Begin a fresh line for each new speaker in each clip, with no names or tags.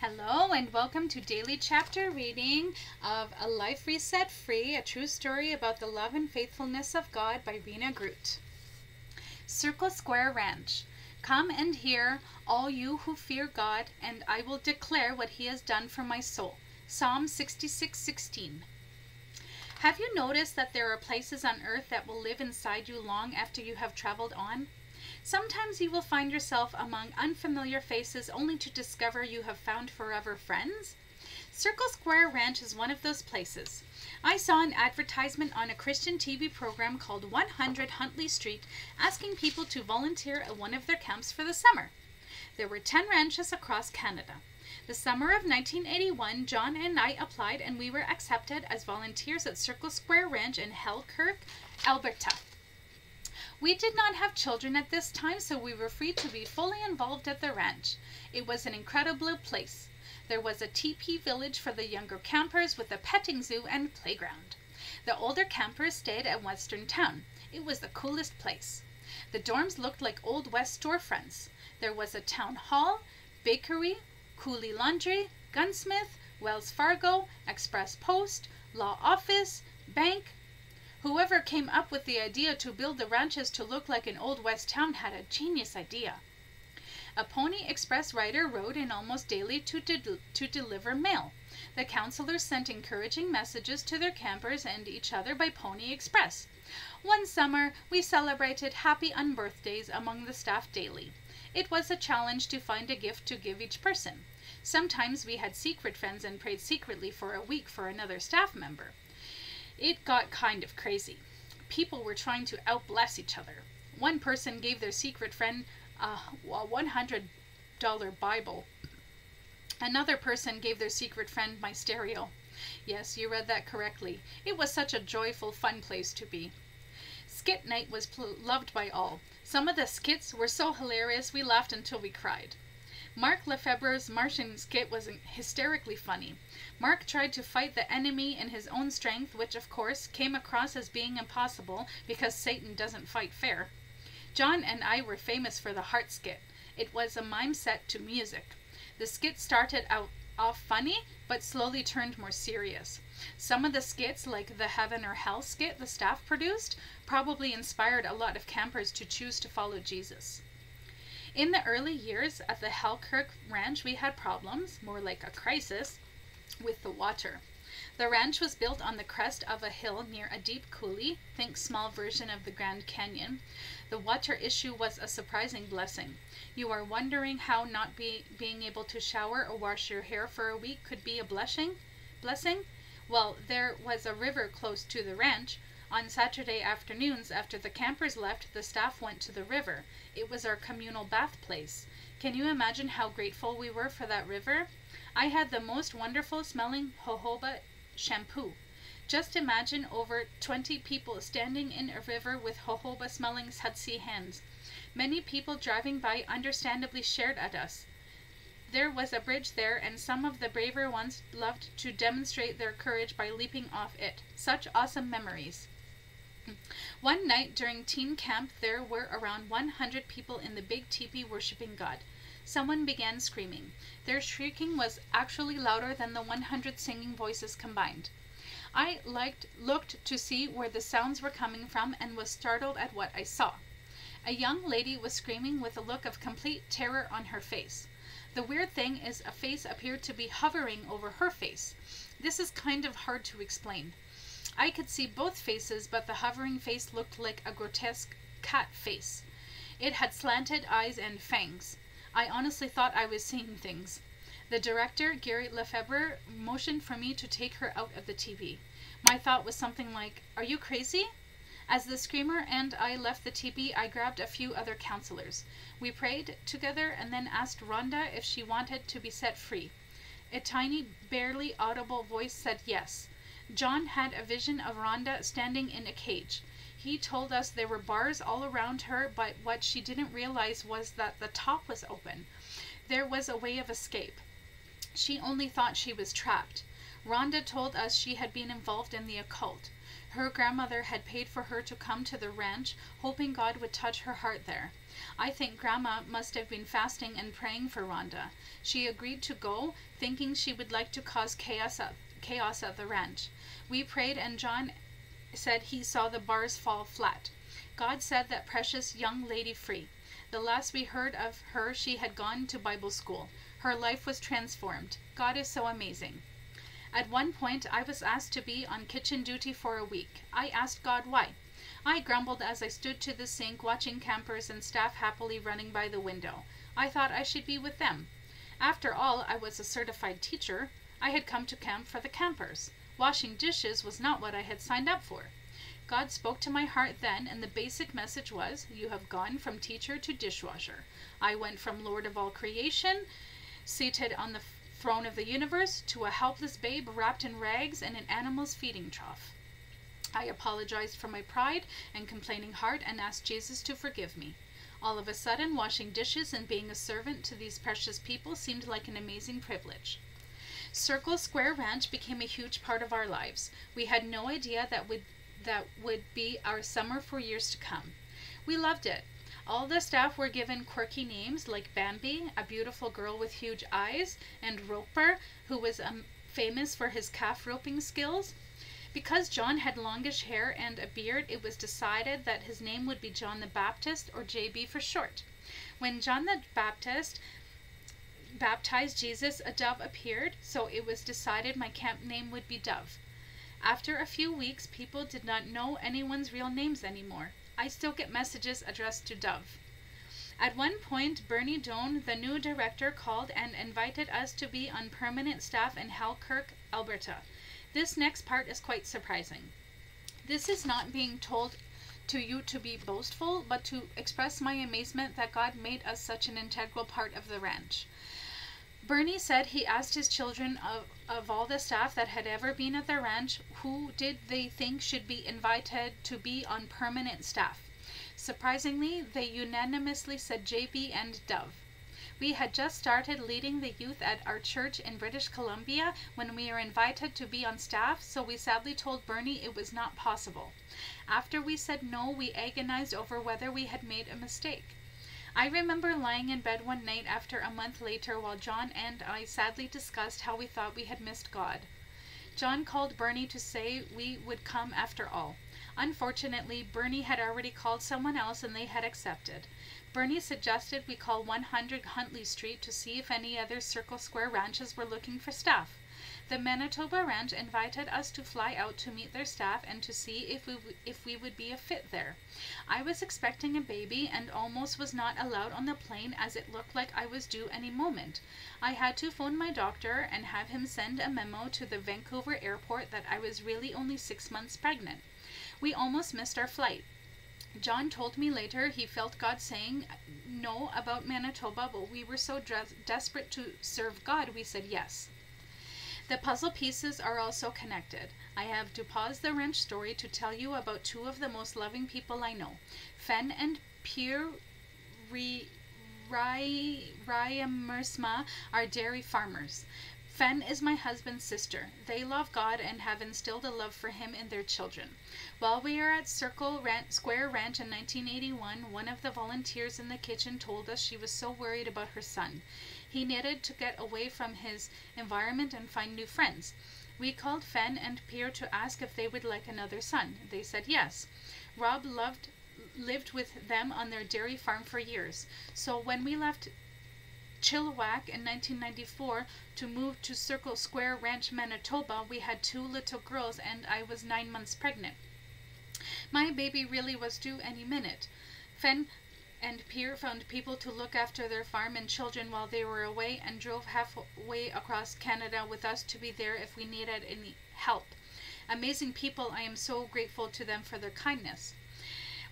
Hello and welcome to Daily Chapter Reading of A Life Reset Free, a true story about the love and faithfulness of God by Rena Groot. Circle Square Ranch. Come and hear, all you who fear God, and I will declare what he has done for my soul. Psalm 66:16. Have you noticed that there are places on earth that will live inside you long after you have traveled on? Sometimes you will find yourself among unfamiliar faces only to discover you have found forever friends. Circle Square Ranch is one of those places. I saw an advertisement on a Christian TV program called 100 Huntley Street asking people to volunteer at one of their camps for the summer. There were 10 ranches across Canada. The summer of 1981, John and I applied and we were accepted as volunteers at Circle Square Ranch in Halkirk, Alberta. We did not have children at this time, so we were free to be fully involved at the ranch. It was an incredible place. There was a teepee village for the younger campers with a petting zoo and playground. The older campers stayed at Western Town. It was the coolest place. The dorms looked like Old West storefronts. There was a town hall, bakery, Cooley Laundry, gunsmith, Wells Fargo, Express Post, law office, bank. Whoever came up with the idea to build the ranches to look like an Old West town had a genius idea. A Pony Express rider rode in almost daily to deliver mail. The counselors sent encouraging messages to their campers and each other by Pony Express. One summer, we celebrated happy unbirthdays among the staff daily. It was a challenge to find a gift to give each person. Sometimes we had secret friends and prayed secretly for a week for another staff member. It got kind of crazy. People were trying to outbless each other. One person gave their secret friend a $100 Bible. Another person gave their secret friend my stereo. Yes, you read that correctly. It was such a joyful, fun place to be. Skit night was loved by all. Some of the skits were so hilarious we laughed until we cried. Mark Lefebvre's Martian skit was hysterically funny. Mark tried to fight the enemy in his own strength, which of course came across as being impossible because Satan doesn't fight fair. John and I were famous for the heart skit. It was a mime set to music. The skit started off funny, but slowly turned more serious. Some of the skits, like the Heaven or Hell skit the staff produced, probably inspired a lot of campers to choose to follow Jesus. In the early years at the Halkirk Ranch, we had problems, more like a crisis, with the water. The ranch was built on the crest of a hill near a deep coulee, think small version of the Grand Canyon. The water issue was a surprising blessing. You are wondering how not being able to shower or wash your hair for a week could be a blessing? Well, there was a river close to the ranch. On Saturday afternoons, after the campers left, the staff went to the river. It was our communal bath place. Can you imagine how grateful we were for that river? I had the most wonderful smelling jojoba shampoo. Just imagine over 20 people standing in a river with jojoba smelling sudsy hands. Many people driving by understandably shared at us. There was a bridge there, and some of the braver ones loved to demonstrate their courage by leaping off it. Such awesome memories. One night during teen camp, there were around 100 people in the big teepee worshiping God. Someone began screaming. Their shrieking was actually louder than the 100 singing voices combined. I looked to see where the sounds were coming from and was startled at what I saw. A young lady was screaming with a look of complete terror on her face. The weird thing is a face appeared to be hovering over her face. This is kind of hard to explain. I could see both faces, but the hovering face looked like a grotesque cat face. It had slanted eyes and fangs. I honestly thought I was seeing things. The director, Gary Lefebvre, motioned for me to take her out of the TV. My thought was something like, "Are you crazy?" As the screamer and I left the teepee, I grabbed a few other counselors. We prayed together and then asked Rhonda if she wanted to be set free. A tiny, barely audible voice said yes. John had a vision of Rhonda standing in a cage. He told us there were bars all around her, but what she didn't realize was that the top was open. There was a way of escape. She only thought she was trapped. Rhonda told us she had been involved in the occult. Her grandmother had paid for her to come to the ranch, hoping God would touch her heart there. I think Grandma must have been fasting and praying for Rhonda. She agreed to go, thinking she would like to cause chaos at the ranch. We prayed, and John said he saw the bars fall flat. God set that precious young lady free. The last we heard of her, she had gone to Bible school. Her life was transformed. God is so amazing. At one point, I was asked to be on kitchen duty for a week. I asked God why. I grumbled as I stood to the sink watching campers and staff happily running by the window. I thought I should be with them. After all, I was a certified teacher. I had come to camp for the campers. Washing dishes was not what I had signed up for. God spoke to my heart then, and the basic message was, you have gone from teacher to dishwasher. I went from Lord of all creation, seated on the throne of the universe, to a helpless babe wrapped in rags in an animal's feeding trough. I apologized for my pride and complaining heart and asked Jesus to forgive me. All of a sudden, washing dishes and being a servant to these precious people seemed like an amazing privilege. Circle Square Ranch became a huge part of our lives. We had no idea that would be our summer for years to come. We loved it. All the staff were given quirky names like Bambi, a beautiful girl with huge eyes, and Roper, who was famous for his calf roping skills. Because John had longish hair and a beard, it was decided that his name would be John the Baptist, or JB for short. When John the Baptist baptized Jesus, a dove appeared, so it was decided my camp name would be Dove. After a few weeks, people did not know anyone's real names anymore. I still get messages addressed to Dove. At one point, Bernie Doan, the new director, called and invited us to be on permanent staff in Halkirk, Alberta. This next part is quite surprising. This is not being told to you to be boastful, but to express my amazement that God made us such an integral part of the ranch. Bernie said he asked his children of all the staff that had ever been at the ranch, who did they think should be invited to be on permanent staff. Surprisingly, they unanimously said JB and Dove. We had just started leading the youth at our church in British Columbia when we were invited to be on staff, so we sadly told Bernie it was not possible. After we said no, we agonized over whether we had made a mistake. I remember lying in bed one night after a month later while John and I sadly discussed how we thought we had missed God. John called Bernie to say we would come after all. Unfortunately, Bernie had already called someone else and they had accepted. Bernie suggested we call 100 Huntley Street to see if any other Circle Square ranches were looking for staff. The Manitoba Ranch invited us to fly out to meet their staff and to see if we would be a fit there. I was expecting a baby and almost was not allowed on the plane as it looked like I was due any moment. I had to phone my doctor and have him send a memo to the Vancouver airport that I was really only 6 months pregnant. We almost missed our flight. John told me later he felt God saying no about Manitoba, but we were so desperate to serve God, we said yes. The puzzle pieces are also connected. I have to pause the ranch story to tell you about two of the most loving people I know. Fen and Pierre Ryamersma are dairy farmers. Fen is my husband's sister. They love God and have instilled a love for him in their children. While we were at Square Ranch in 1981, one of the volunteers in the kitchen told us she was so worried about her son. He needed to get away from his environment and find new friends. We called Fen and Pierre to ask if they would like another son. They said yes. Rob lived with them on their dairy farm for years. So when we left Chilliwack in 1994 to move to Circle Square Ranch, Manitoba, we had 2 little girls and I was 9 months pregnant. My baby really was due any minute. Fen and Pierre found people to look after their farm and children while they were away and drove halfway across Canada with us to be there if we needed any help. Amazing people. I am so grateful to them for their kindness.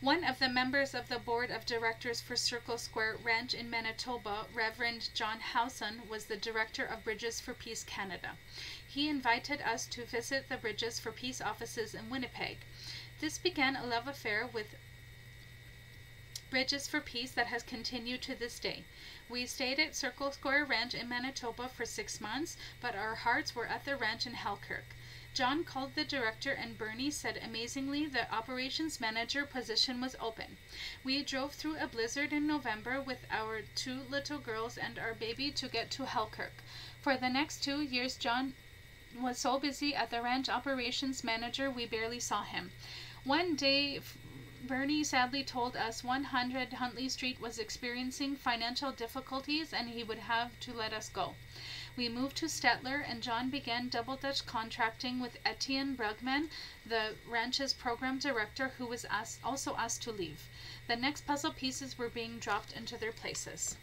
One of the members of the board of directors for Circle Square Ranch in Manitoba, Reverend John Howson, was the director of Bridges for Peace Canada. He invited us to visit the Bridges for Peace offices in Winnipeg. This began a love affair with Bridges for Peace that has continued to this day. We stayed at Circle Square Ranch in Manitoba for 6 months, but our hearts were at the ranch in Halkirk. John called the director, and Bernie said amazingly the operations manager position was open. We drove through a blizzard in November with our 2 little girls and our baby to get to Halkirk. For the next 2 years, John was so busy at the ranch operations manager we barely saw him. One day, Bernie sadly told us 100 Huntley Street was experiencing financial difficulties and he would have to let us go. We moved to Stettler, and John began double Dutch contracting with Etienne Brugman, the ranch's program director, who was also asked to leave. The next puzzle pieces were being dropped into their places.